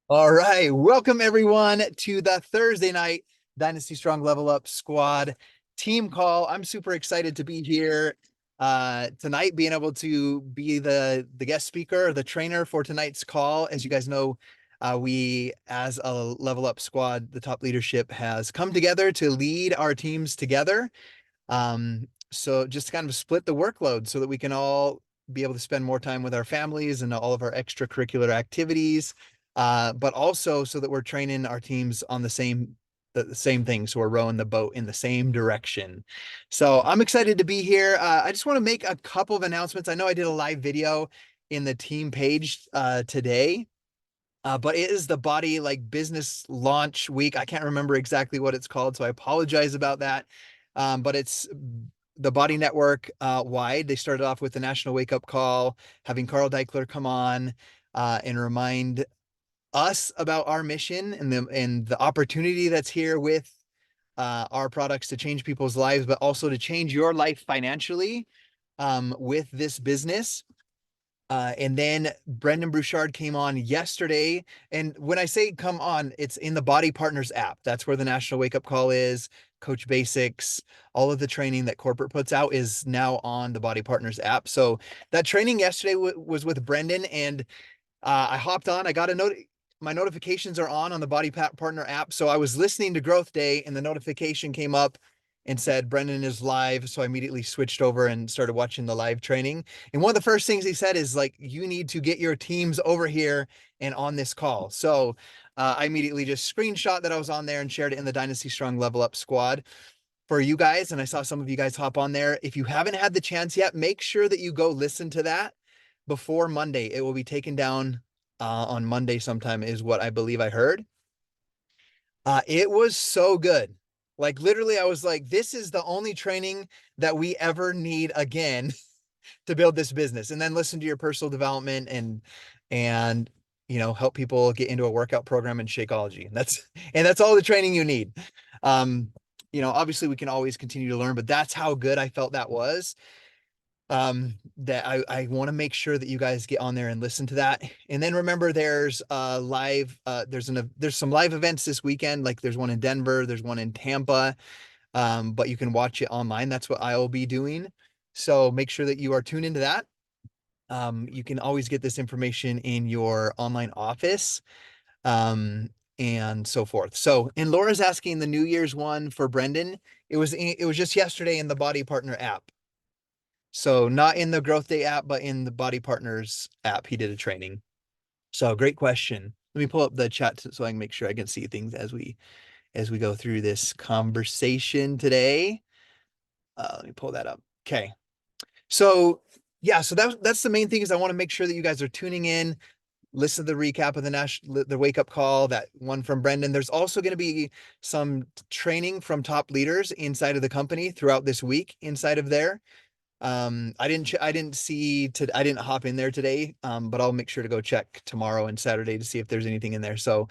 All right. Welcome everyone to the Thursday night Dynasty Strong Level Up Squad team call. I'm super excited to be here tonight, being able to be the guest speaker, the trainer for tonight's call. As you guys know, we as a Level Up Squad, the top leadership has come together to lead our teams together. So just kind of split the workload so that we can all be able to spend more time with our families and all of our extracurricular activities, but also so that we're training our teams on the same thing. So we're rowing the boat in the same direction. So I'm excited to be here. I just want to make a couple of announcements. I know I did a live video in the team page today. But it is the BODi like business launch week. I can't remember exactly what it's called, so I apologize about that. But it's the BODi Network wide. They started off with the National Wake Up Call, having Carl Deichler come on and remind us about our mission and the opportunity that's here with our products to change people's lives, but also to change your life financially with this business. And then Brendan Bouchard came on yesterday. And when I say come on, it's in the BODi Partners app. That's where the National Wake Up Call is, Coach Basics, all of the training that corporate puts out is now on the BODi Partners app. So that training yesterday was with Brendan, and I hopped on. I got a note. My notifications are on the BODi Partner app. So I was listening to Growth Day, and the notification came up and said Brendan is live. So I immediately switched over and started watching the live training. And one of the first things he said is like, you need to get your teams over here and on this call. So I immediately just screenshot that I was on there and shared it in the Dynasty Strong Level Up Squad for you guys. And I saw some of you guys hop on there. If you haven't had the chance yet, make sure that you go listen to that before Monday. It will be taken down on Monday sometime, is what I believe I heard. It was so good. Like literally, I was like, this is the only training that we ever need again to build this business. And then listen to your personal development and help people get into a workout program in Shakeology. And that's all the training you need. Obviously we can always continue to learn, but that's how good I felt that was. That I want to make sure that you guys get on there and listen to that. And then remember, there's there's some live events this weekend. Like there's one in Denver, there's one in Tampa. But you can watch it online. That's what I'll be doing. So make sure that you are tuned into that. You can always get this information in your online office. And so forth. So, and Laura's asking the New Year's one for Brendan. It was just yesterday in the BODi Partner app. So not in the Growth Day app, but in the BODi Partners app, he did a training. So great question. Let me pull up the chat so I can make sure I can see things as we go through this conversation today. Let me pull that up. Okay. So yeah, so that's the main thing is I want to make sure that you guys are tuning in, listen to the recap of the wake up call, that one from Brendan. There's also going to be some training from top leaders inside of the company throughout this week inside of there. I didn't hop in there today, but I'll make sure to go check tomorrow and Saturday to see if there's anything in there. So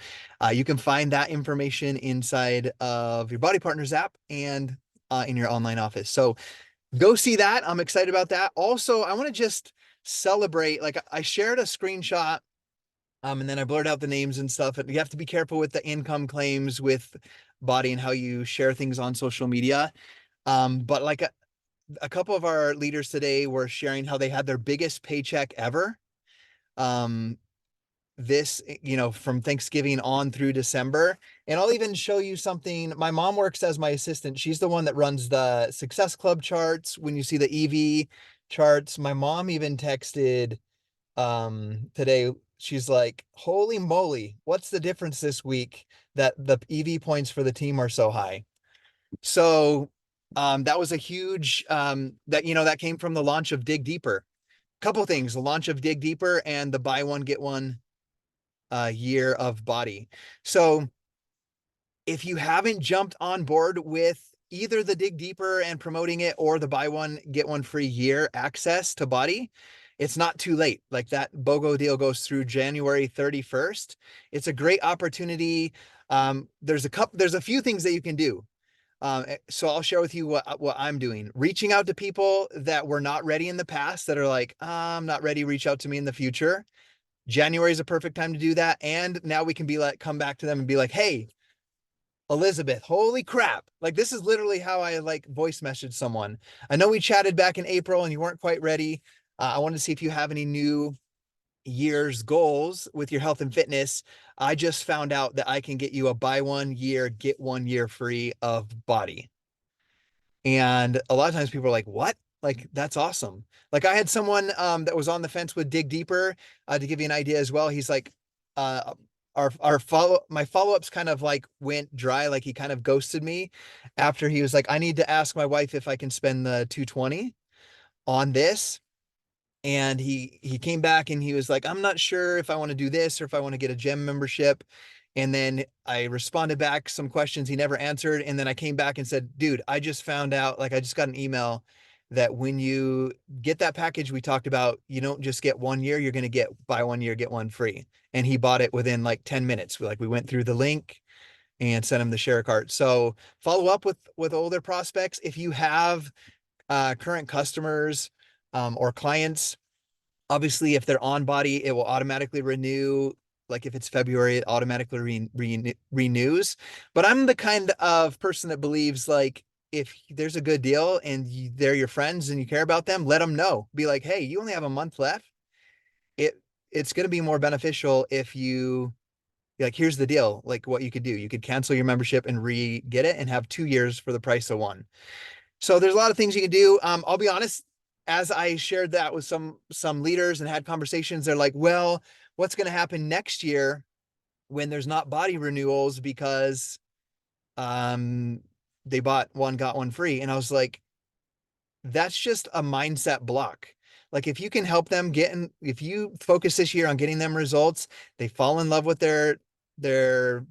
you can find that information inside of your BODi Partners app and in your online office. So go see that. I'm excited about that. Also, I want to just celebrate, like I shared a screenshot, and then I blurred out the names and stuff. And you have to be careful with the income claims with BODi and how you share things on social media. But like a couple of our leaders today were sharing how they had their biggest paycheck ever. Um, from Thanksgiving on through December. And I'll even show you something. My mom works as my assistant. She's the one that runs the Success Club charts. When you see the EV charts, my mom even texted today. She's like, holy moly, what's the difference this week that the EV points for the team are so high? So that was a huge that came from the launch of Dig Deeper. Couple things: the launch of Dig Deeper and the buy one get one year of BODi. So if you haven't jumped on board with either the Dig Deeper and promoting it or the buy one get one free year access to BODi, it's not too late. Like that BOGO deal goes through January 31st. It's a great opportunity. There's a few things that you can do. So I'll share with you what I'm doing. Reaching out to people that were not ready in the past that are like, I'm not ready, reach out to me in the future. January is a perfect time to do that. And now we can be like, come back to them and be like, hey, Elizabeth, holy crap. Like, this is literally how I like voice messaged someone. I know we chatted back in April and you weren't quite ready. I wanted to see if you have any new year's goals with your health and fitness. I just found out that I can get you a buy 1 year, get 1 year free of BODi. And a lot of times people are like, what? Like, that's awesome. Like, I had someone that was on the fence with Dig Deeper, to give you an idea as well. He's like, uh, my follow-ups kind of like went dry. Like, he kind of ghosted me after he was like, I need to ask my wife if I can spend the 220 on this. And he came back and he was like, I'm not sure if I want to do this or if I want to get a gym membership. And then I responded back some questions he never answered. And then I came back and said, dude, I just found out, like, I just got an email that when you get that package we talked about, you don't just get 1 year, you're going to get buy 1 year, get one free. And he bought it within like 10 minutes. We went through the link and sent him the share cart. So follow up with older prospects. If you have current customers or clients, obviously, if they're on BODi, it will automatically renew. Like, if it's February, it automatically renews. But I'm the kind of person that believes, like, if there's a good deal and they're your friends and you care about them, let them know. Be like, hey, you only have a month left. It it's going to be more beneficial if you, like, here's the deal. Like, what you could do, you could cancel your membership and get it and have 2 years for the price of one. So there's a lot of things you can do. I'll be honest, as I shared that with some leaders and had conversations, they're like, well, what's going to happen next year when there's not BODi renewals because um they bought one, got one free? And I was like, that's just a mindset block. Like, if you can help them if you focus this year on getting them results, they fall in love with their their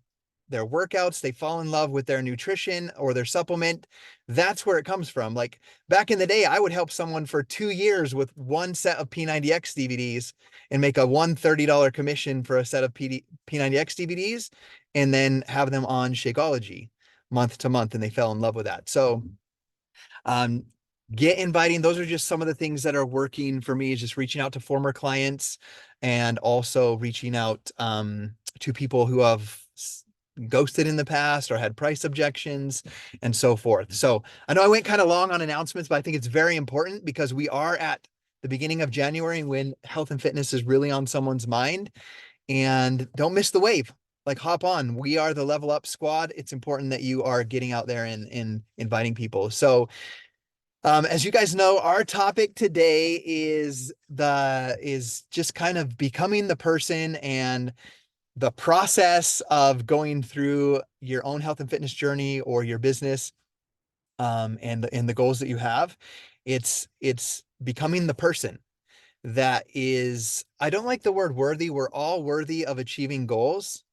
workouts, they fall in love with their nutrition or their supplement. That's where it comes from. Like, back in the day, I would help someone for 2 years with one set of P90X DVDs and make a $130 commission for a set of P90X DVDs, and then have them on Shakeology month to month. And they fell in love with that. So um, get inviting. Those are just some of the things that are working for me, is just reaching out to former clients and also reaching out to people who have ghosted in the past or had price objections and so forth. So I know I went kind of long on announcements, but I think it's very important because we are at the beginning of January when health and fitness is really on someone's mind. And don't miss the wave. Like, hop on. We are the Level Up Squad. It's important that you are getting out there and inviting people. So as you guys know, our topic today is just kind of becoming the person and the process of going through your own health and fitness journey or your business, and the goals that you have. It's becoming the person that is, I don't like the word worthy. We're all worthy of achieving goals.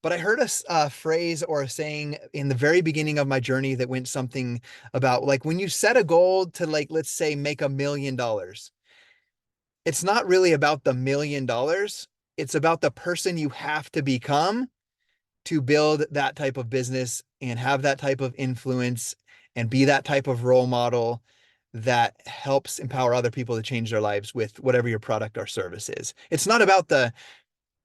But I heard a phrase or a saying in the very beginning of my journey that went something about, like, when you set a goal to, like, let's say, make $1 million, it's not really about the $1 million. It's about the person you have to become to build that type of business and have that type of influence and be that type of role model that helps empower other people to change their lives with whatever your product or service is. It's not about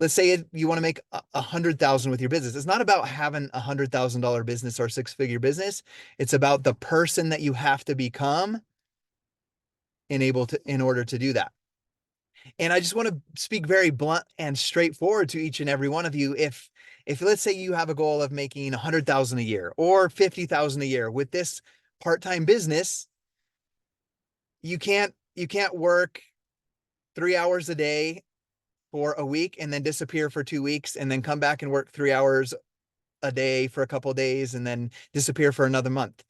let's say you want to make 100,000 with your business. It's not about having $100,000 business or six-figure business. It's about the person that you have to become in order to do that. And I just want to speak very blunt and straightforward to each and every one of you. If let's say you have a goal of making 100,000 a year or 50,000 a year with this part-time business, you can't work 3 hours a day for a week and then disappear for 2 weeks and then come back and work 3 hours a day for a couple of days and then disappear for another month.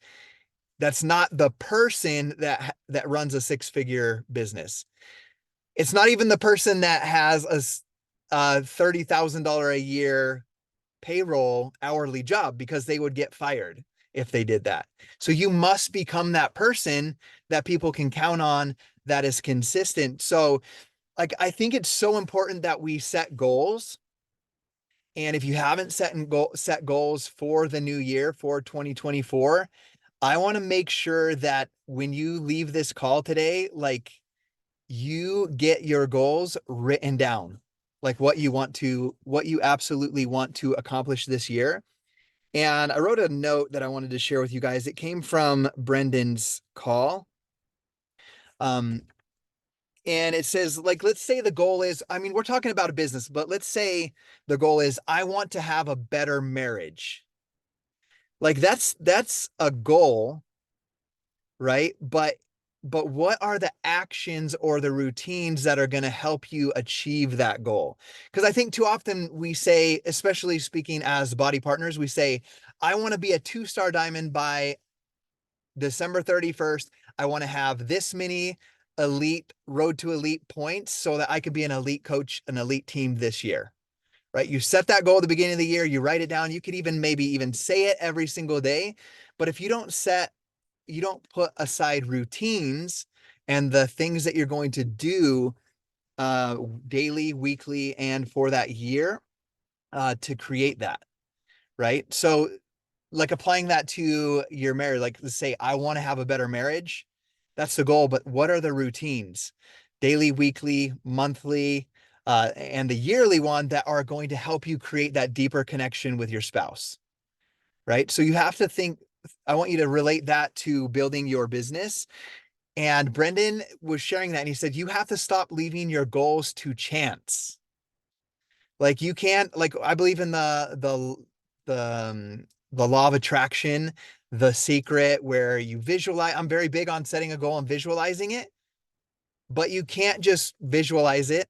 That's not the person that runs a six-figure business. It's not even the person that has a $30,000 a year payroll hourly job, because they would get fired if they did that. So you must become that person that people can count on, that is consistent. So, like, I think it's so important that we set goals. And if you haven't set goals for the new year, for 2024, I want to make sure that when you leave this call today, like, you get your goals written down. like what you absolutely want to accomplish this year. And I wrote a note that I wanted to share with you guys. It came from Brendan's call. Um, and it says, like, let's say the goal is, I mean, we're talking about a business, but let's say the goal is, I want to have a better marriage. Like that's a goal, right? But what are the actions or the routines that are going to help you achieve that goal? Because I think too often we say, especially speaking as BODi partners, we say, I want to be a 2-star diamond by December 31st. I want to have this many elite road to elite points so that I could be an elite coach, an elite team this year. Right? You set that goal at the beginning of the year, you write it down. You could even maybe even say it every single day. But if you don't put aside routines and the things that you're going to do daily, weekly, and for that year to create that, right? So like applying that to your marriage, like let's say I want to have a better marriage. That's the goal, but what are the routines? Daily, weekly, monthly, and the yearly one that are going to help you create that deeper connection with your spouse, right? So you have to think, I want you to relate that to building your business. And Brendan was sharing that and he said, you have to stop leaving your goals to chance. Like you can't, like I believe in the law of attraction, the secret where you visualize. I'm very big on setting a goal and visualizing it, but you can't just visualize it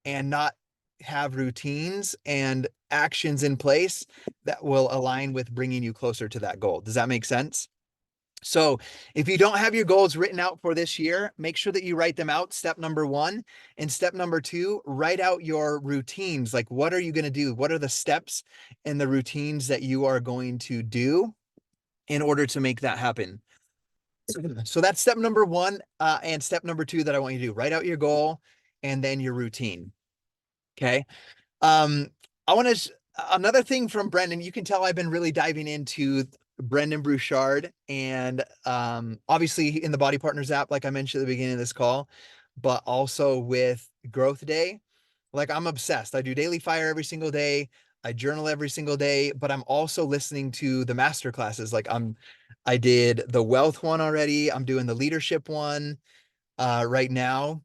and not have routines and actions in place that will align with bringing you closer to that goal. Does that make sense? So if you don't have your goals written out for this year, make sure that you write them out. Step number 1. And step number 2, write out your routines. Like, what are you going to do? What are the steps and the routines that you are going to do in order to make that happen? So that's step number 1. And step number 2 that I want you to do, write out your goal and then your routine. Okay. Um, I want to, another thing from Brendan, you can tell I've been really diving into Brendan Bouchard and obviously in the BODi Partners app, like I mentioned at the beginning of this call, but also with Growth Day. Like I'm obsessed. I do Daily Fire every single day. I journal every single day, but I'm also listening to the master classes. I did the wealth one already. I'm doing the leadership one right now.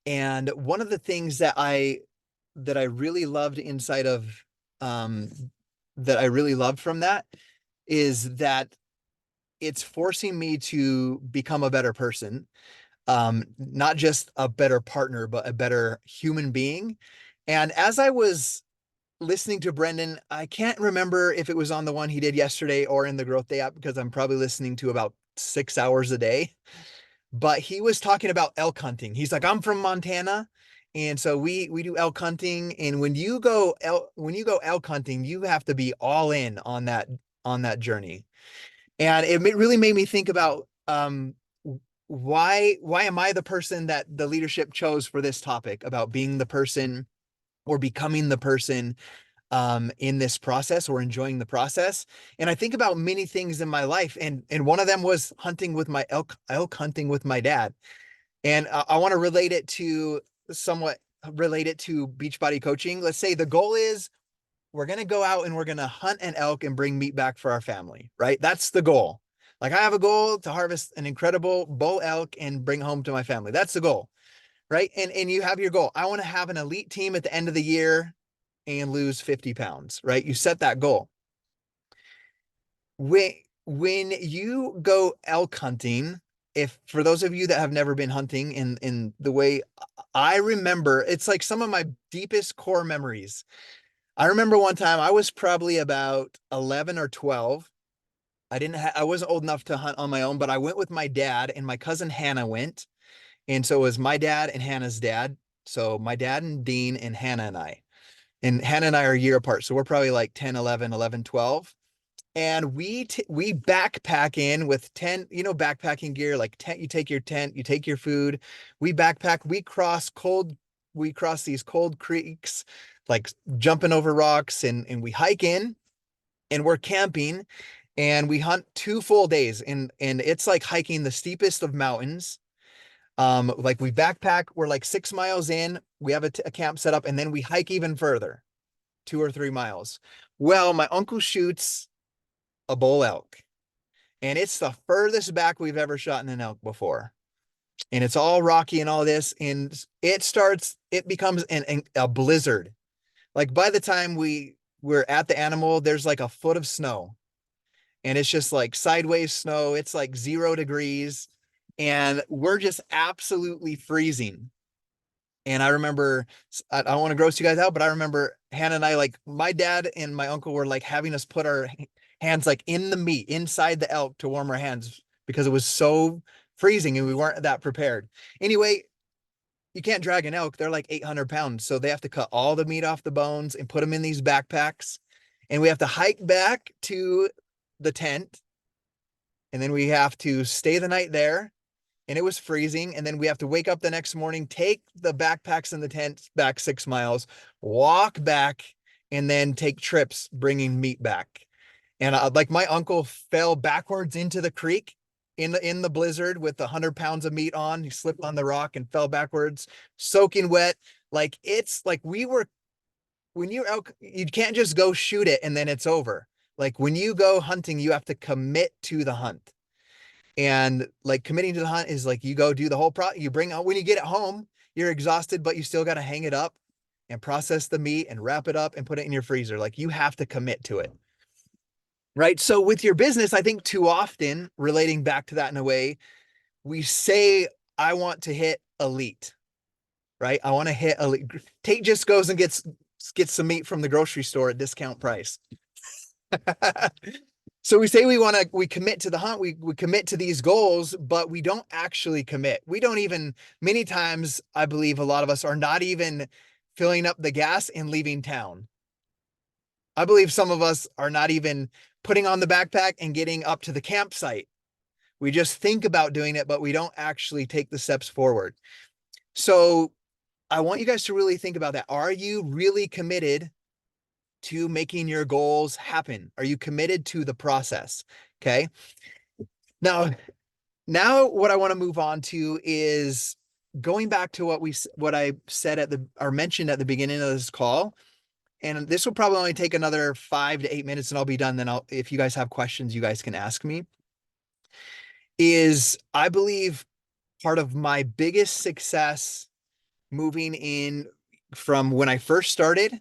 And one of the things that I really loved inside of um that I really loved from that is that it's forcing me to become a better person, not just a better partner, but a better human being. And as I was listening to Brendan, I can't remember if it was on the one he did yesterday or in the Growth Day app because I'm probably listening to about 6 hours a day, but he was talking about elk hunting. He's like, I'm from Montana. And so we do elk hunting. And when you go elk hunting, you have to be all in on that journey. And it really made me think about why am I the person that the leadership chose for this topic about being the person or becoming the person in this process or enjoying the process. And I think about many things in my life, and one of them was hunting with my elk hunting with my dad. And I want to somewhat relate it to Beachbody coaching. Let's say the goal is we're going to go out and we're going to hunt an elk and bring meat back for our family, right? That's the goal. Like I have a goal to harvest an incredible bull elk and bring home to my family. That's the goal, right? And you have your goal. I want to have an elite team at the end of the year and lose 50 pounds, right? You set that goal. When you go elk hunting, if for those of you that have never been hunting in the way I remember, it's like some of my deepest core memories. I remember one time I was probably about 11 or 12. I wasn't old enough to hunt on my own, but I went with my dad and my cousin Hannah went. And so it was my dad and Hannah's dad. So my dad and Dean and Hannah and I. And Hannah and I are a year apart. So we're probably like 10, 11, 11, 12. And we backpack in with tent, backpacking gear, like tent, you take your tent, you take your food. We backpack, we cross these cold creeks, like jumping over rocks and we hike in and we're camping and we hunt 2 full days and it's like hiking the steepest of mountains. Like we backpack, we're like 6 miles in, we have a camp set up, and then we hike even further, 2 or 3 miles. Well, my uncle shoots a bull elk, and it's the furthest back we've ever shot in an elk before. And it's all rocky and all this, and it becomes a blizzard. Like by the time we're at the animal, there's like a foot of snow, and it's just like sideways snow. It's like 0 degrees, and we're just absolutely freezing. And I remember, I don't want to gross you guys out, but I remember Hannah and I, like my dad and my uncle were like having us put our hands like in the meat inside the elk to warm our hands because it was so freezing and we weren't that prepared. Anyway, you can't drag an elk. They're like 800 pounds. So they have to cut all the meat off the bones and put them in these backpacks. And we have to hike back to the tent. And then we have to stay the night there. And it was freezing. And then we have to wake up the next morning, take the backpacks and the tent back 6 miles, walk back, and then take trips bringing meat back. And like my uncle fell backwards into the creek in the blizzard with 100 pounds of meat on. He slipped on the rock and fell backwards, soaking wet. Like it's like we were when you elk, you can't just go shoot it and then it's over. Like when you go hunting, you have to commit to the hunt. And like committing to the hunt is like you go do the whole you bring out when you get it home, you're exhausted, but you still got to hang it up and process the meat and wrap it up and put it in your freezer. Like you have to commit to it. Right. So with your business, I think too often relating back to that in a way, we say, I want to hit elite, right? I want to hit elite. Tate just goes and gets some meat from the grocery store at discount price. So we say we commit to the hunt, we commit to these goals, but we don't actually commit. We don't even, many times, I believe a lot of us are not even filling up the gas and leaving town. I believe some of us are not even putting on the backpack and getting up to the campsite. We just think about doing it, but we don't actually take the steps forward. So I want you guys to really think about that. Are you really committed to making your goals happen? Are you committed to the process? Okay. Now what I want to move on to is going back to what I said or mentioned at the beginning of this call. And this will probably only take another 5 to 8 minutes and I'll be done. Then if you guys have questions, you guys can ask me. Is I believe part of my biggest success moving in from when I first started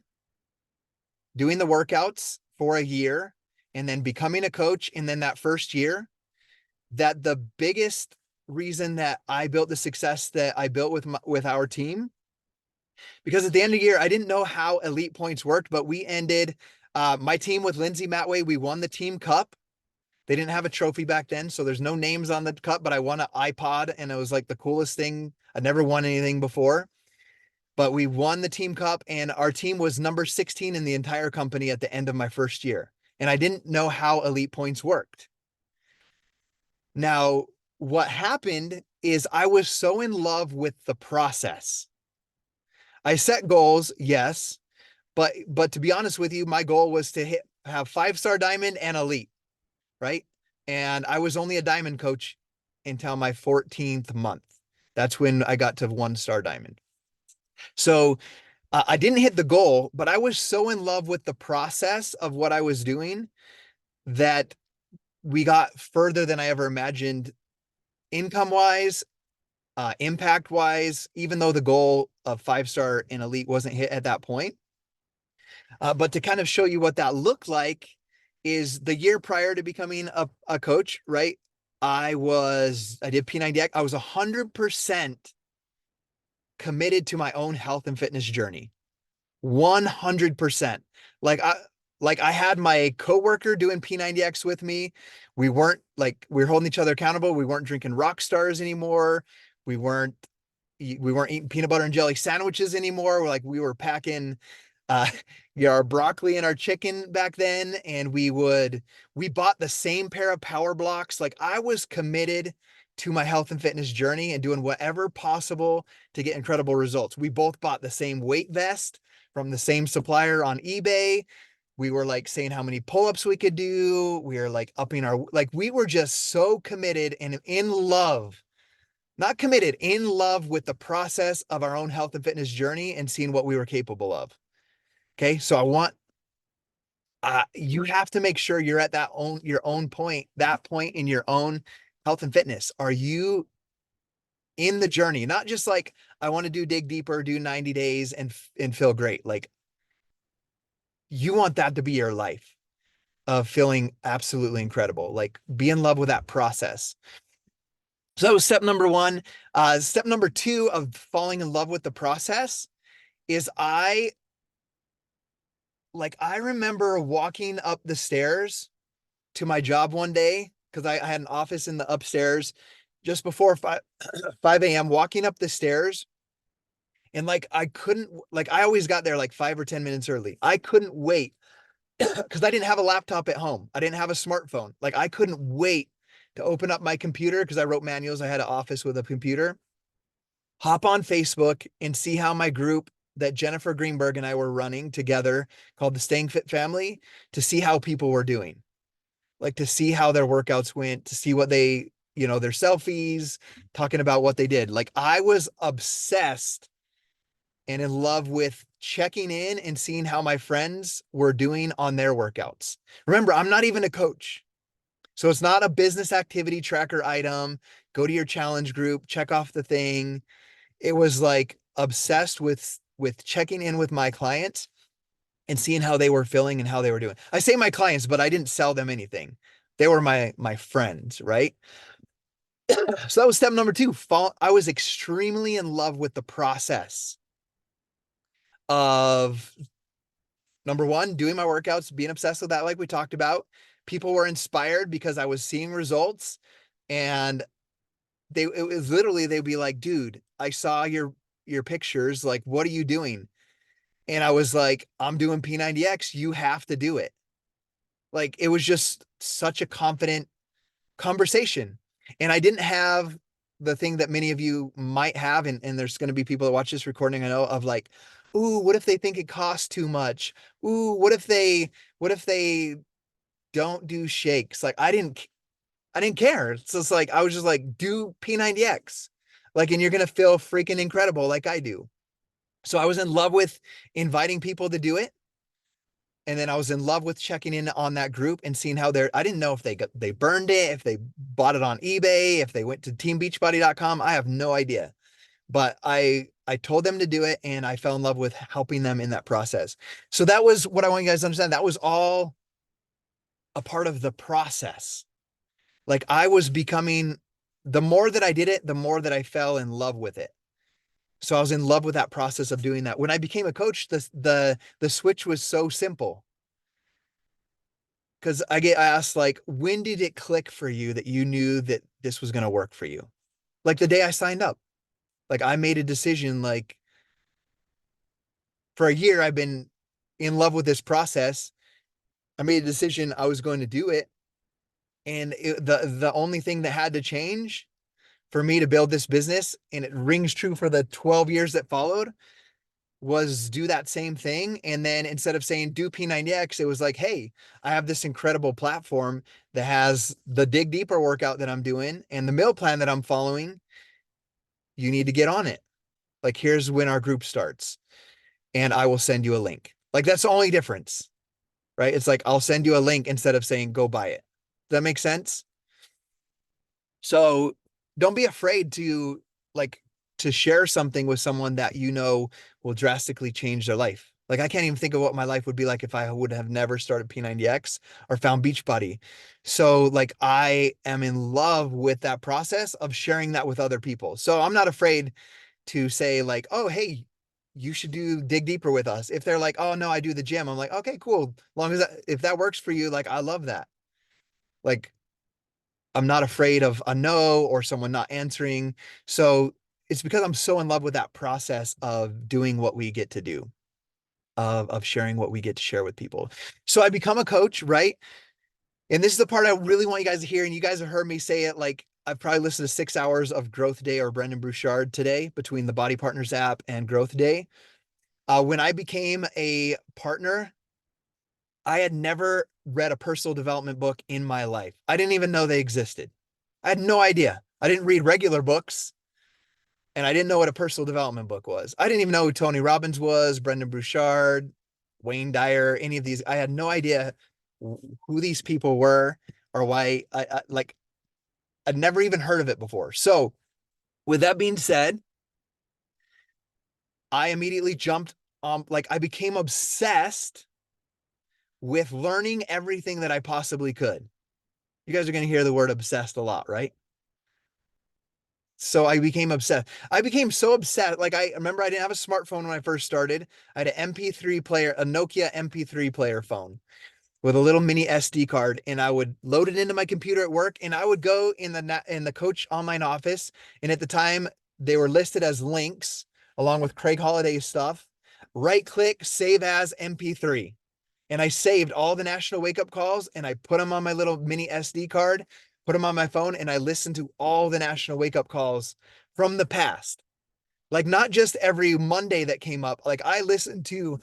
doing the workouts for a year and then becoming a coach. And then that first year, that the biggest reason that I built the success that I built with our team, because at the end of the year, I didn't know how elite points worked, but we ended my team with Lindsay Matway. We won the team cup. They didn't have a trophy back then, so there's no names on the cup, but I won an iPod and it was like the coolest thing. I'd never won anything before, but we won the team cup and our team was number 16 in the entire company at the end of my first year. And I didn't know how elite points worked. Now, what happened is I was so in love with the process. I set goals, yes, but to be honest with you, my goal was to have 5-star diamond and elite, right? And I was only a diamond coach until my 14th month. That's when I got to 1-star diamond. So I didn't hit the goal, but I was so in love with the process of what I was doing that we got further than I ever imagined, income wise, impact wise, even though the goal of 5-star and elite wasn't hit at that point. But to kind of show you what that looked like is the year prior to becoming a coach, right? I did P90X. I was 100% committed to my own health and fitness journey. 100%. Like I had my coworker doing P90X with me. We were holding each other accountable. We weren't drinking rock stars anymore. We weren't eating peanut butter and jelly sandwiches anymore. We were packing uh our broccoli and our chicken back then. And we bought the same pair of power blocks. Like I was committed to my health and fitness journey and doing whatever possible to get incredible results. We both bought the same weight vest from the same supplier on eBay. We were like saying how many pull-ups we could do. We were like upping we were just so committed and in love not committed, in love with the process of our own health and fitness journey and seeing what we were capable of. Okay. So I want, you have to make sure you're at your own point, that point in your own health and fitness. Are you in the journey? Not just like, I want to dig deeper, do 90 days and feel great. Like, you want that to be your life of feeling absolutely incredible. Like, be in love with that process. So that was step number one. Step number two of falling in love with the process is I remember walking up the stairs to my job one day because I had an office in the upstairs just before 5 a.m. walking up the stairs. And like, I couldn't, like, I always got there like 5 or 10 minutes early. I couldn't wait because I didn't have a laptop at home. I didn't have a smartphone. Like, I couldn't wait to open up my computer because I wrote manuals. I had an office with a computer, hop on Facebook and see how my group that Jennifer Greenberg and I were running together, called the Staying Fit Family, to see how people were doing, like to see how their workouts went, to see what they, their selfies, talking about what they did. Like, I was obsessed and in love with checking in and seeing how my friends were doing on their workouts. Remember, I'm not even a coach. So it's not a business activity tracker item. Go to your challenge group, check off the thing. It was like obsessed with checking in with my clients and seeing how they were feeling and how they were doing. I say my clients, but I didn't sell them anything. They were my friends, right? So that was step number two. I was extremely in love with the process of, number one, doing my workouts, being obsessed with that, like we talked about. People were inspired because I was seeing results, and it was literally, they'd be like, dude, I saw your pictures. Like, what are you doing? And I was like, I'm doing P90X. You have to do it. Like, it was just such a confident conversation. And I didn't have the thing that many of you might have. And there's going to be people that watch this recording, I know, of like, ooh, what if they think it costs too much? Ooh, what if they don't do shakes? Like, I didn't care. So it's like, I was just like, do P90X. Like, and you're going to feel freaking incredible like I do. So I was in love with inviting people to do it. And then I was in love with checking in on that group and seeing how I didn't know if they burned it, if they bought it on eBay, if they went to teambeachbody.com. I have no idea, but I told them to do it, and I fell in love with helping them in that process. So that was what I want you guys to understand. That was all a part of the process. Like, I was becoming, the more that I did it, the more that I fell in love with it. So I was in love with that process of doing that. When I became a coach, the switch was so simple. Because I get asked, like, when did it click for you that you knew that this was going to work for you? Like, the day I signed up. Like, I made a decision, like, for a year I've been in love with this process. I made a decision I was going to do it. And the only thing that had to change for me to build this business, and it rings true for the 12 years that followed, was do that same thing. And then instead of saying do P90X, it was like, hey, I have this incredible platform that has the dig deeper workout that I'm doing and the meal plan that I'm following. You need to get on it. Like, here's when our group starts, and I will send you a link. Like, that's the only difference, right? It's like, I'll send you a link instead of saying go buy it. Does that make sense? So don't be afraid to, like, to share something with someone that will drastically change their life. Like, I can't even think of what my life would be like if I would have never started P90X or found Beachbody. So like, I am in love with that process of sharing that with other people. So I'm not afraid to say like, oh, hey, you should dig deeper with us. If they're like, oh no, I do the gym. I'm like, okay, cool. Long as if that works for you, like, I love that. Like, I'm not afraid of a no or someone not answering. So it's because I'm so in love with that process of doing what we get to do, of sharing what we get to share with people. So I become a coach, right? And this is the part I really want you guys to hear. And you guys have heard me say it. Like, I've probably listened to 6 hours of Growth Day or Brendan Bouchard today between the BODi Partners app and Growth Day. When I became a partner, I had never read a personal development book in my life. I didn't even know they existed. I had no idea. I didn't read regular books. And I didn't know what a personal development book was. I didn't even know who Tony Robbins was, Brendan Burchard, Wayne Dyer, any of these. I had no idea who these people were or why I like I'd never even heard of it before. So with that being said, I immediately jumped like I became obsessed with learning everything that I possibly could. You guys are going to hear the word obsessed a lot, right? So I became obsessed. I became so obsessed. Like I remember I didn't have a smartphone when I first started. I had an MP3 player, a Nokia MP3 player phone with a little mini SD card, and I would load it into my computer at work, and I would go in the Coach Online office, and at the time they were listed as links along with Craig Holiday's stuff. Right click, save as MP3. And I saved all the national wake up calls and I put them on my little mini SD card, put them on my phone, and I listened to all the national wake up calls from the past. Like not just every Monday that came up. Like I listened to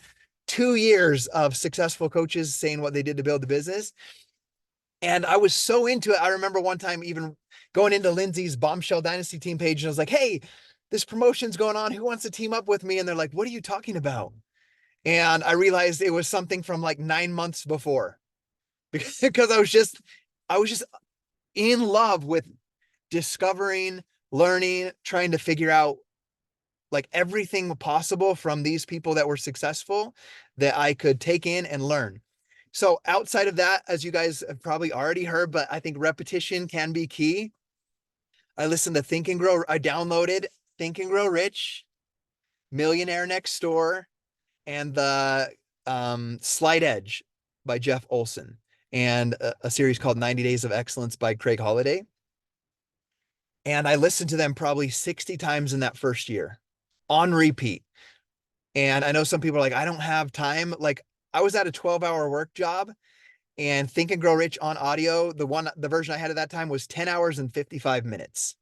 2 years of successful coaches saying what they did to build the business. And I was so into it. I remember one time even going into Lindsay's Bombshell Dynasty team page and I was like, hey, this promotion's going on. Who wants to team up with me? And they're like, what are you talking about? And I realized it was something from like 9 months before because I was just in love with discovering, learning, trying to figure out like everything possible from these people that were successful that I could take in and learn. So outside of that, as you guys have probably already heard, but I think repetition can be key. I listened to Think and Grow. I downloaded Think and Grow Rich, Millionaire Next Door, and the Slight Edge by Jeff Olson, and a series called 90 Days of Excellence by Craig Holiday. And I listened to them probably 60 times in that first year on repeat. And I know some people are like, I don't have time. Like I was at a 12-hour work job and Think and Grow Rich on audio. The version I had at that time was 10 hours and 55 minutes.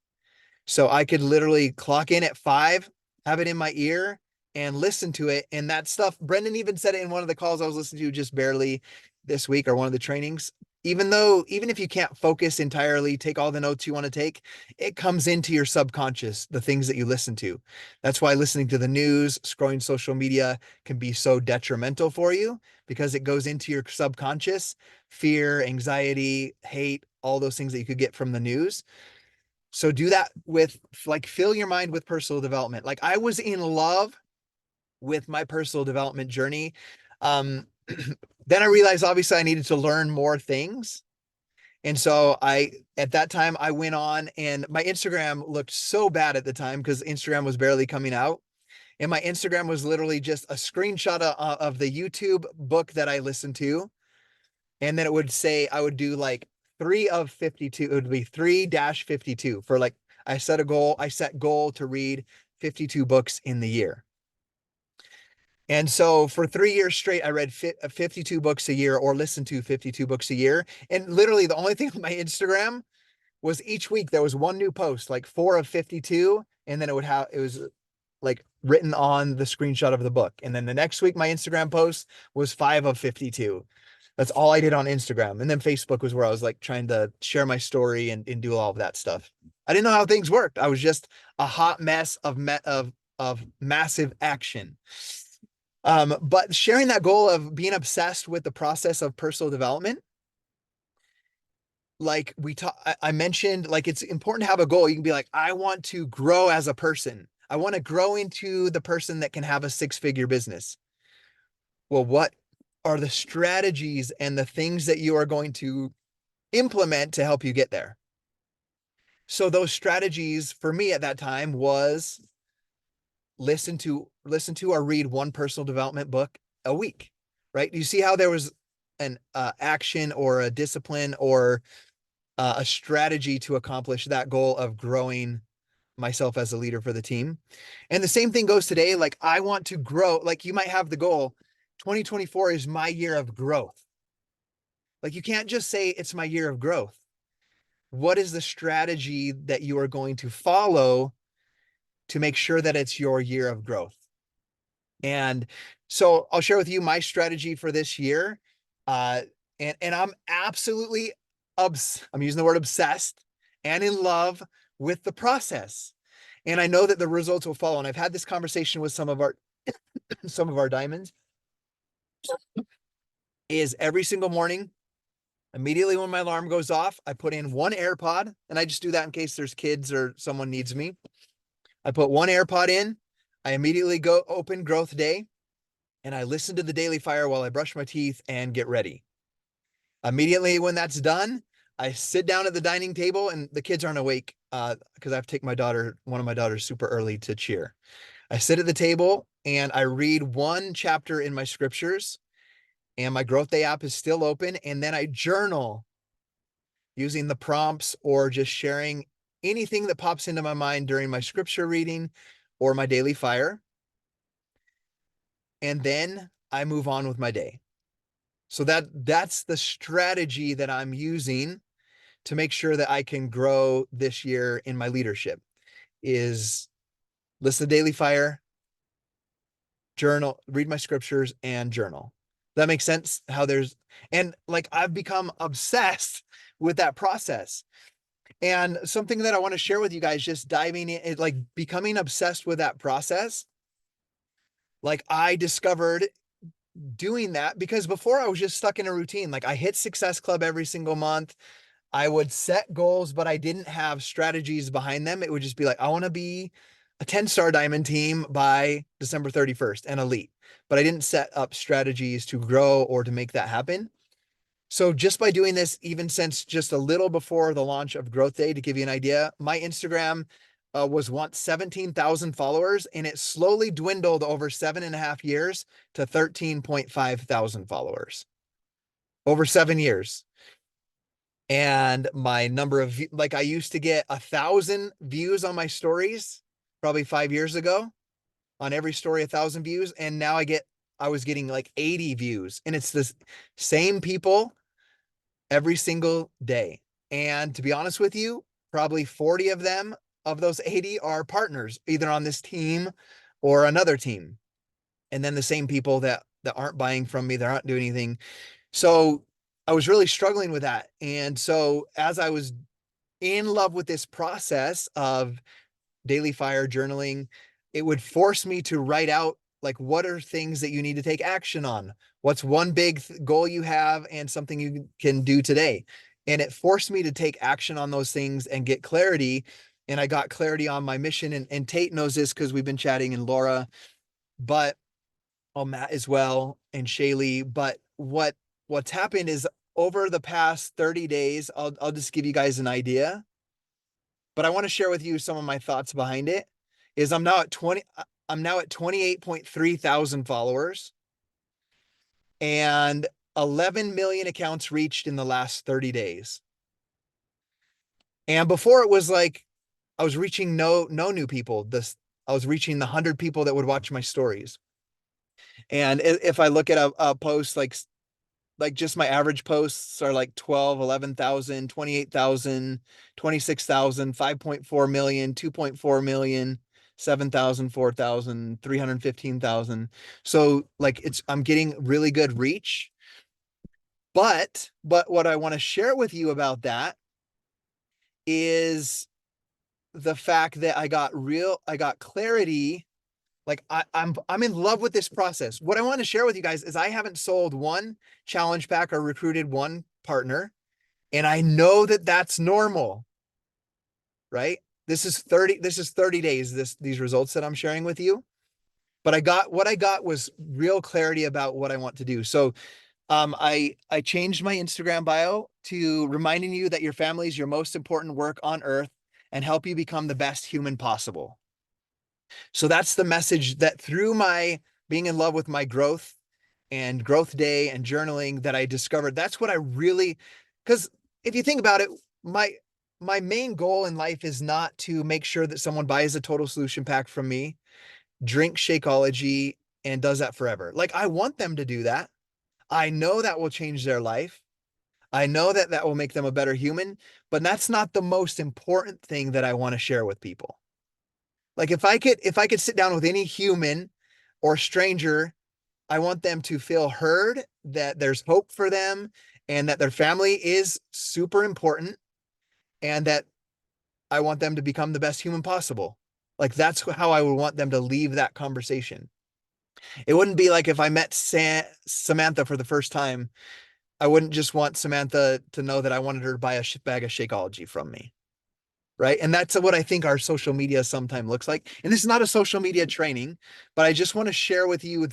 So I could literally clock in at 5, have it in my ear and listen to it. And that stuff, Brendan even said it in one of the calls I was listening to just barely this week or one of the trainings. Even if you can't focus entirely, take all the notes you want to take, it comes into your subconscious, the things that you listen to. That's why listening to the news, scrolling social media can be so detrimental for you because it goes into your subconscious, fear, anxiety, hate, all those things that you could get from the news. So do that with like fill your mind with personal development. Like I was in love with my personal development journey. Um, then I realized obviously I needed to learn more things. And so at that time, I went on and my Instagram looked so bad at the time because Instagram was barely coming out. And my Instagram was literally just a screenshot of the YouTube book that I listened to. And then it would say, I would do like 3 of 52. It would be 3-52 for like, I set goal to read 52 books in the year. And so for 3 years straight, I read 52 books a year or listened to 52 books a year. And literally the only thing on my Instagram was each week there was one new post, like 4 of 52. And then it was like written on the screenshot of the book. And then the next week, my Instagram post was 5 of 52. That's all I did on Instagram. And then Facebook was where I was like trying to share my story and do all of that stuff. I didn't know how things worked. I was just a hot mess of massive action. But sharing that goal of being obsessed with the process of personal development, like I mentioned, like it's important to have a goal. You can be like, I want to grow as a person. I want to grow into the person that can have a 6-figure business. Well, what are the strategies and the things that you are going to implement to help you get there? So those strategies for me at that time was listen to or read one personal development book a week, right? You see how there was an action or a discipline or a strategy to accomplish that goal of growing myself as a leader for the team. And the same thing goes today. Like I want to grow. Like you might have the goal 2024 is my year of growth. Like you can't just say it's my year of growth. What is the strategy that you are going to follow to make sure that it's your year of growth? And so I'll share with you my strategy for this year. Uh, and I'm absolutely I'm using the word obsessed and in love with the process. And I know that the results will follow. And I've had this conversation with some of our diamonds is every single morning, immediately when my alarm goes off, I put in one AirPod, and I just do that in case there's kids or someone needs me. I put one AirPod in, I immediately go open Growth Day, and I listen to the Daily Fire while I brush my teeth and get ready. Immediately when that's done, I sit down at the dining table, and the kids aren't awake because I have to take one of my daughters super early to cheer. I sit at the table and I read one chapter in my scriptures, and my Growth Day app is still open. And then I journal using the prompts or just sharing anything that pops into my mind during my scripture reading or my daily fire. And then I move on with my day. So that's the strategy that I'm using to make sure that I can grow this year in my leadership is listen to daily fire, journal, read my scriptures, and journal. That makes sense how and like I've become obsessed with that process. And something that I want to share with you guys, just diving in, like becoming obsessed with that process. Like I discovered doing that because before I was just stuck in a routine. Like I hit Success Club every single month. I would set goals, but I didn't have strategies behind them. It would just be like, I want to be a 10-star diamond team by December 31st and elite. But I didn't set up strategies to grow or to make that happen. So just by doing this, even since just a little before the launch of Growth Day, to give you an idea, my Instagram was once 17,000 followers, and it slowly dwindled over 7.5 years to 13.5 thousand followers over 7 years. And my number of, like I used to get 1,000 views on my stories probably 5 years ago, on every story, 1,000 views. And now I was getting like 80 views, and it's the same people every single day. And to be honest with you, probably 40 of them, of those 80, are partners, either on this team or another team. And then the same people that aren't buying from me, they're not doing anything. So I was really struggling with that. And so as I was in love with this process of daily fire journaling, it would force me to write out like what are things that you need to take action on? What's one big goal you have and something you can do today? And it forced me to take action on those things and get clarity. And I got clarity on my mission. And Tate knows this because we've been chatting, and Laura, but Matt as well, and Shaylee. But what's happened is over the past 30 days, I'll just give you guys an idea, but I want to share with you some of my thoughts behind it. Is I'm now at 28.3 thousand followers and 11 million accounts reached in the last 30 days. And before it was like I was reaching no new people. I was reaching the 100 people that would watch my stories. And if I look at a post, like just my average posts are like 12, 11,000, 28,000, 26,000, 5.4 million, 2.4 million, 7,000, 4,000, 315,000. So like I'm getting really good reach. But what I want to share with you about that is the fact that I got clarity. Like I'm in love with this process. What I want to share with you guys is I haven't sold one challenge pack or recruited one partner, and I know that that's normal, right? This is 30 days, these results that I'm sharing with you. But what I got was real clarity about what I want to do. So I changed my Instagram bio to reminding you that your family is your most important work on earth and help you become the best human possible. So that's the message that through my being in love with my growth and Growth Day and journaling that I discovered, that's what I really, because if you think about it, my main goal in life is not to make sure that someone buys a total solution pack from me, drinks Shakeology, and does that forever. Like I want them to do that. I know that will change their life. I know that that will make them a better human, but that's not the most important thing that I want to share with people. Like if I could sit down with any human or stranger, I want them to feel heard, that there's hope for them, and that their family is super important, and that I want them to become the best human possible. Like that's how I would want them to leave that conversation. It wouldn't be like if I met Samantha for the first time, I wouldn't just want Samantha to know that I wanted her to buy a bag of Shakeology from me. Right. And that's what I think our social media sometimes looks like. And this is not a social media training, but I just want to share with you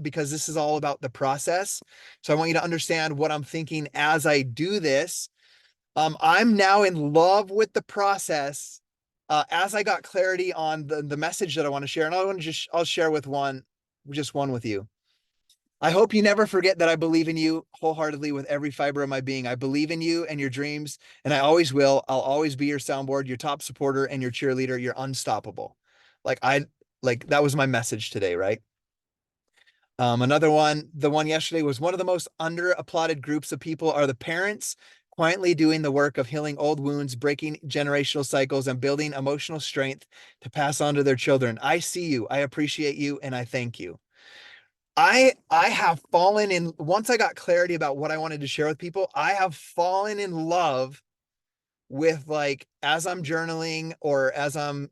because this is all about the process. So I want you to understand what I'm thinking as I do this. I'm now in love with the process. As I got clarity on the message that I want to share, and I'll share just one with you. I hope you never forget that I believe in you wholeheartedly with every fiber of my being. I believe in you and your dreams, and I always will. I'll always be your soundboard, your top supporter, and your cheerleader. You're unstoppable. Like I like that was my message today, right? Another one, the one yesterday was one of the most under applauded groups of people are the parents quietly doing the work of healing old wounds, breaking generational cycles, and building emotional strength to pass on to their children. I see you, I appreciate you, and I thank you. I have fallen in once I got clarity about what I wanted to share with people, I have fallen in love with like as I'm journaling or as I'm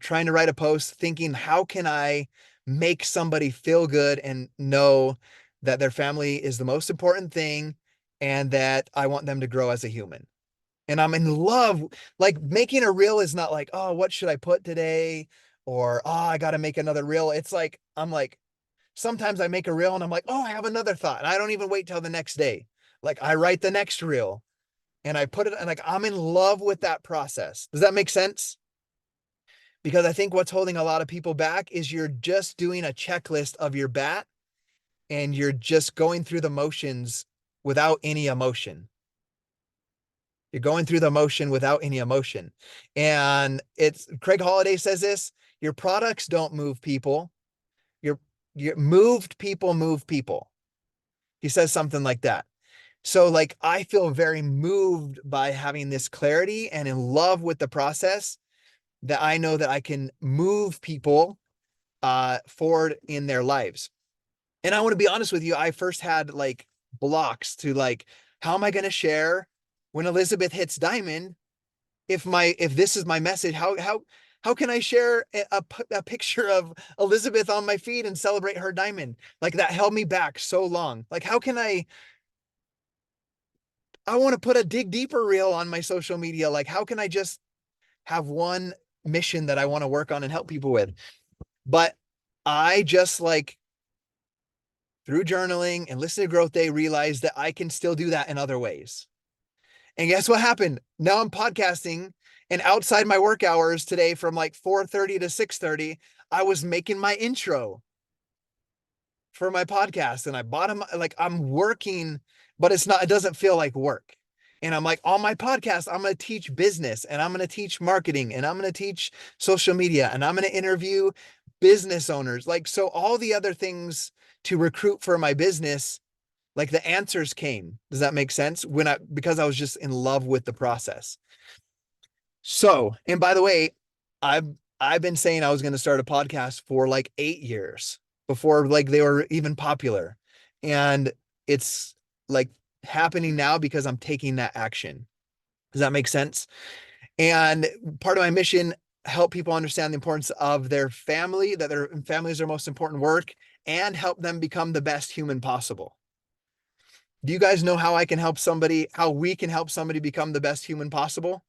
trying to write a post, thinking, how can I make somebody feel good and know that their family is the most important thing and that I want them to grow as a human. And I'm in love. Like making a reel is not like, oh, what should I put today? Or, oh, I got to make another reel. It's like, I'm like, sometimes I make a reel and I'm like, oh, I have another thought. And I don't even wait till the next day. Like I write the next reel and I put it and like I'm in love with that process. Does that make sense? Because I think what's holding a lot of people back is you're just doing a checklist of your bat and you're just going through the motions without any emotion. You're going through the motion without any emotion. And it's Craig Holiday says this, your products don't move people. Your your moved people move people. He says something like that. So like I feel very moved by having this clarity and in love with the process that I know that I can move people forward in their lives. And I want to be honest with you, I first had like blocks to like, how am I going to share when Elizabeth hits diamond? If this is my message, how can I share a picture of Elizabeth on my feed and celebrate her diamond? Like that held me back so long. Like how can I want to put a dig deeper reel on my social media. Like how can I just have one mission that I want to work on and help people with? But I just like through journaling and listening to Growth Day realized that I can still do that in other ways. And guess what happened? Now I'm podcasting and outside my work hours today from like 4:30 to 6:30, I was making my intro for my podcast and I bought them like I'm working, but it doesn't feel like work. And I'm like, on my podcast, I'm going to teach business and I'm going to teach marketing and I'm going to teach social media and I'm going to interview business owners. Like, so all the other things to recruit for my business, like the answers came. Does that make sense? Because I was just in love with the process. So, and by the way, I've I've been saying I was going to start a podcast for like 8 years before like they were even popular. And it's like happening now because I'm taking that action. Does that make sense? And part of my mission, help people understand the importance of their family, that their family is their most important work, and help them become the best human possible. Do you guys know how we can help somebody become the best human possible?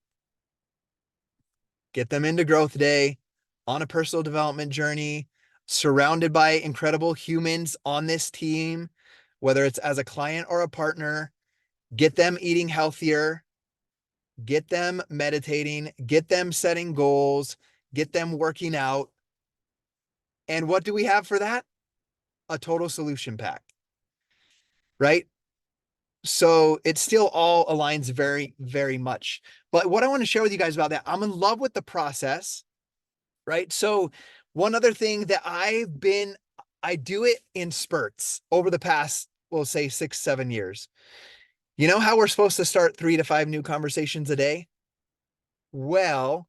Get them into Growth Day, on a personal development journey, surrounded by incredible humans on this team, whether it's as a client or a partner, get them eating healthier, get them meditating, get them setting goals, get them working out. And what do we have for that? A total solution pack, right? So it still all aligns very, very much. But what I want to share with you guys about that, I'm in love with the process, right? So one other thing that I do it in spurts over the past, we'll say 6, 7 years. You know how we're supposed to start 3 to 5 new conversations a day? Well,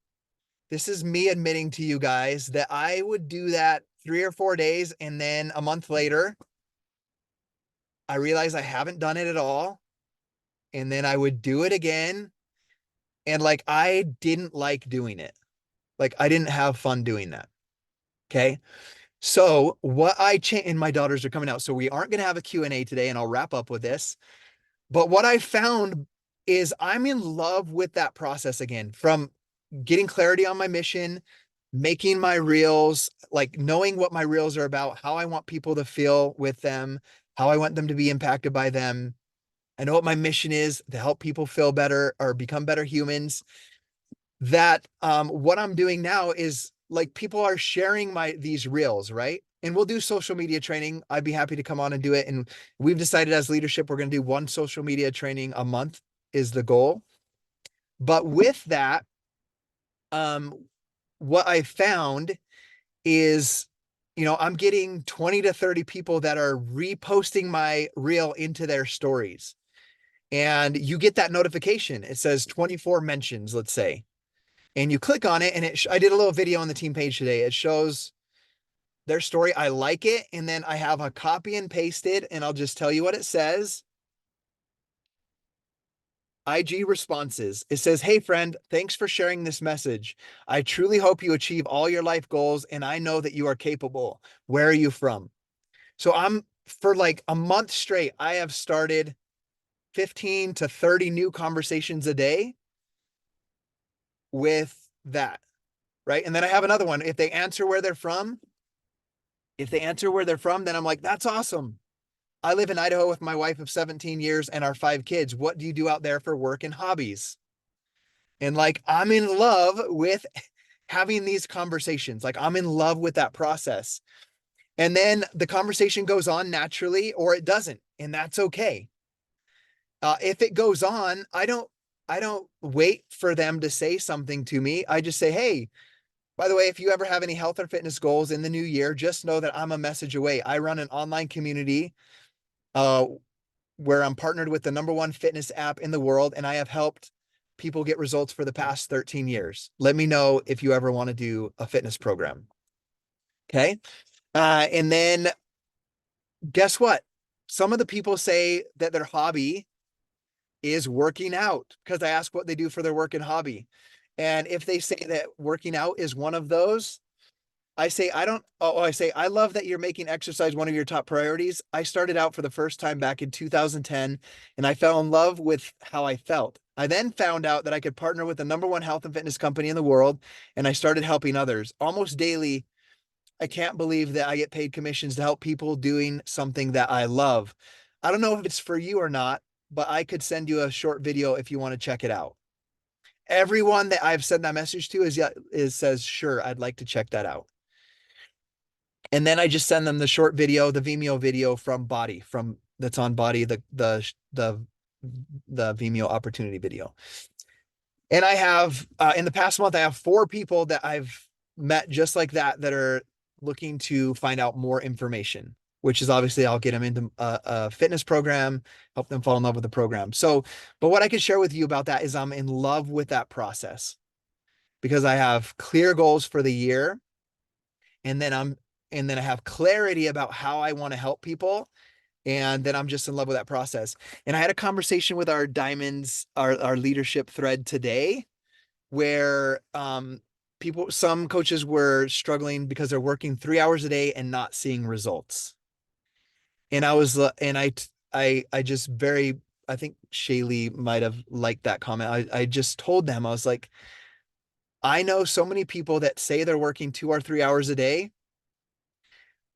this is me admitting to you guys that I would do that 3 or 4 days. And then a month later, I realized I haven't done it at all. And then I would do it again. And like, I didn't like doing it. Like I didn't have fun doing that. Okay. So what I changed, and my daughters are coming out, so we aren't going to have a Q&A today, and I'll wrap up with this. But what I found is I'm in love with that process again, from getting clarity on my mission, making my reels, like knowing what my reels are about, how I want people to feel with them, how I want them to be impacted by them. I know what my mission is, to help people feel better or become better humans. That what I'm doing now is like people are sharing these reels, right? And we'll do social media training. I'd be happy to come on and do it. And we've decided as leadership, we're going to do one social media training a month is the goal. But with that, um, what I found is, I'm getting 20 to 30 people that are reposting my reel into their stories. And you get that notification. It says 24 mentions, let's say. And you click on it, and I did a little video on the team page today. It shows their story. I like it. And then I have a copy and pasted, and I'll just tell you what it says. IG responses. It says, "Hey friend, thanks for sharing this message. I truly hope you achieve all your life goals, and I know that you are capable. Where are you from?" So for like a month straight, I have started 15 to 30 new conversations a day with that, right? And then I have another one. If they answer where they're from, then I'm like, that's awesome. I live in Idaho with my wife of 17 years and our 5 kids. What do you do out there for work and hobbies? And like, I'm in love with having these conversations. Like, I'm in love with that process. And then the conversation goes on naturally or it doesn't. And that's okay. If it goes on, I don't wait for them to say something to me. I just say, "Hey, by the way, if you ever have any health or fitness goals in the new year, just know that I'm a message away. I run an online community uh, where I'm partnered with the #1 fitness app in the world, and I have helped people get results for the past 13 years. Let me know if you ever want to do a fitness program." Okay. And then guess what? Some of the people say that their hobby is working out because I ask what they do for their work and hobby. And if they say that working out is one of those, I say, I say, "I love that you're making exercise one of your top priorities. I started out for the first time back in 2010, and I fell in love with how I felt. I then found out that I could partner with the #1 health and fitness company in the world, and I started helping others. Almost daily, I can't believe that I get paid commissions to help people doing something that I love. I don't know if it's for you or not, but I could send you a short video if you want to check it out." Everyone that I've sent that message to says, "Sure, I'd like to check that out." And then I just send them the short video, the Vimeo video from BODi, from that's on BODi, the Vimeo opportunity video. And I have in the past month, I have 4 people that I've met just like that are looking to find out more information, which is obviously I'll get them into a fitness program, help them fall in love with the program. So, but what I can share with you about that is I'm in love with that process because I have clear goals for the year, and then I have clarity about how I want to help people. And then I'm just in love with that process. And I had a conversation with our diamonds, our leadership thread today, where some coaches were struggling because they're working 3 hours a day and not seeing results. And I just I think Shaylee might have liked that comment. I just told them, I was like, I know so many people that say they're working 2 or 3 hours a day,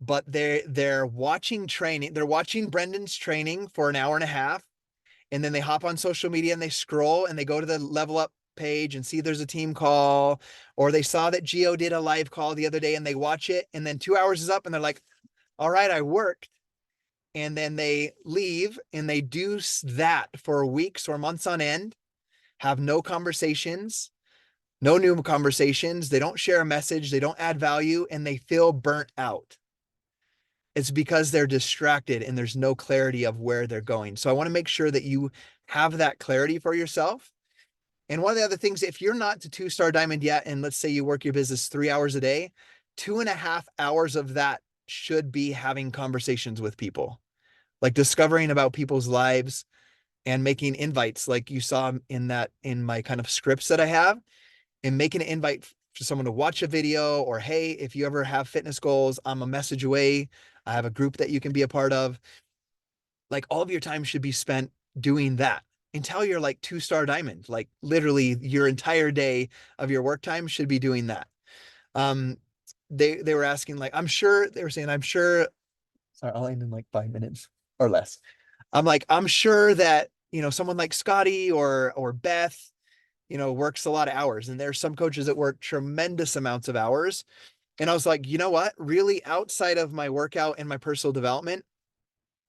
but they're watching training. They're watching Brendan's training for an hour and a half, and then they hop on social media and they scroll and they go to the Level Up page and see there's a team call, or they saw that Geo did a live call the other day and they watch it, and then 2 hours is up and they're like, "All right, I worked." And then they leave and they do that for weeks or months on end, have no conversations, no new conversations. They don't share a message. They don't add value, and they feel burnt out. It's because they're distracted and there's no clarity of where they're going. So I want to make sure that you have that clarity for yourself. And one of the other things, if you're not to 2-star diamond yet, and let's say you work your business 3 hours a day, 2.5 hours of that should be having conversations with people, like discovering about people's lives and making invites, like you saw in my kind of scripts that I have, and make an invite for someone to watch a video, or hey, if you ever have fitness goals, I'm a message away. I have a group that you can be a part of. Like all of your time should be spent doing that until you're like 2-star diamond. Like literally your entire day of your work time should be doing that. Um, they were asking, like, I'm sure they were saying, I'm sure, sorry, I'll end in like 5 minutes or less. I'm like, I'm sure that, someone like Scotty or Beth, works a lot of hours. And there's some coaches that work tremendous amounts of hours. And I was like, you know what? Really, outside of my workout and my personal development,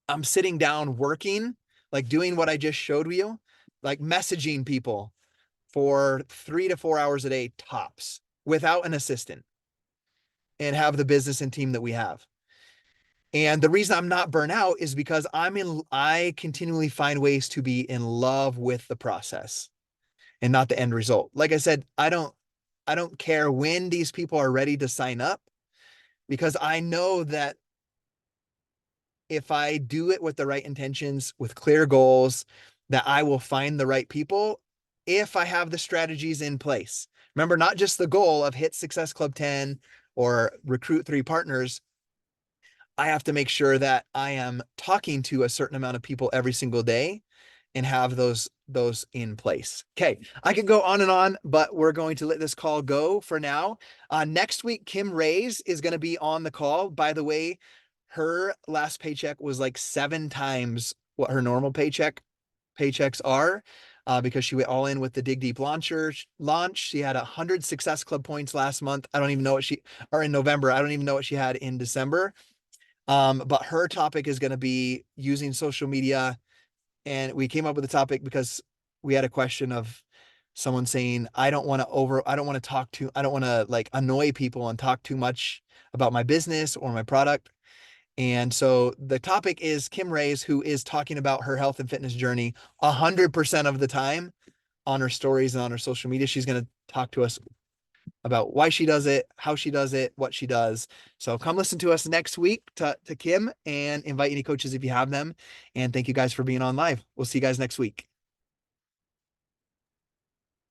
I'm sitting down working, like doing what I just showed you, like messaging people for 3 to 4 hours a day tops without an assistant, and have the business and team that we have. And the reason I'm not burnt out is because I continually find ways to be in love with the process and not the end result. Like I said, I don't care when these people are ready to sign up, because I know that if I do it with the right intentions, with clear goals, that I will find the right people if I have the strategies in place. Remember, not just the goal of hit Success Club 10 or recruit 3 partners. I have to make sure that I am talking to a certain amount of people every single day and have those in place. Okay, I could go on and on, but we're going to let this call go for now. Next week, Kim Reyes is going to be on the call. By the way, her last paycheck was like 7 times what her normal paychecks are, because she went all in with the Dig Deep launch. She had 100 Success Club points last month. I don't even know or in November. I don't even know what she had in December. But her topic is going to be using social media. And we came up with the topic because we had a question of someone saying, I don't want to like annoy people and talk too much about my business or my product. And so the topic is Kim Reyes, who is talking about her health and fitness journey 100% of the time on her stories and on her social media. She's going to talk to us about why she does it, how she does it, what she does. So come listen to us next week to Kim, and invite any coaches if you have them. And thank you guys for being on live. We'll see you guys next week.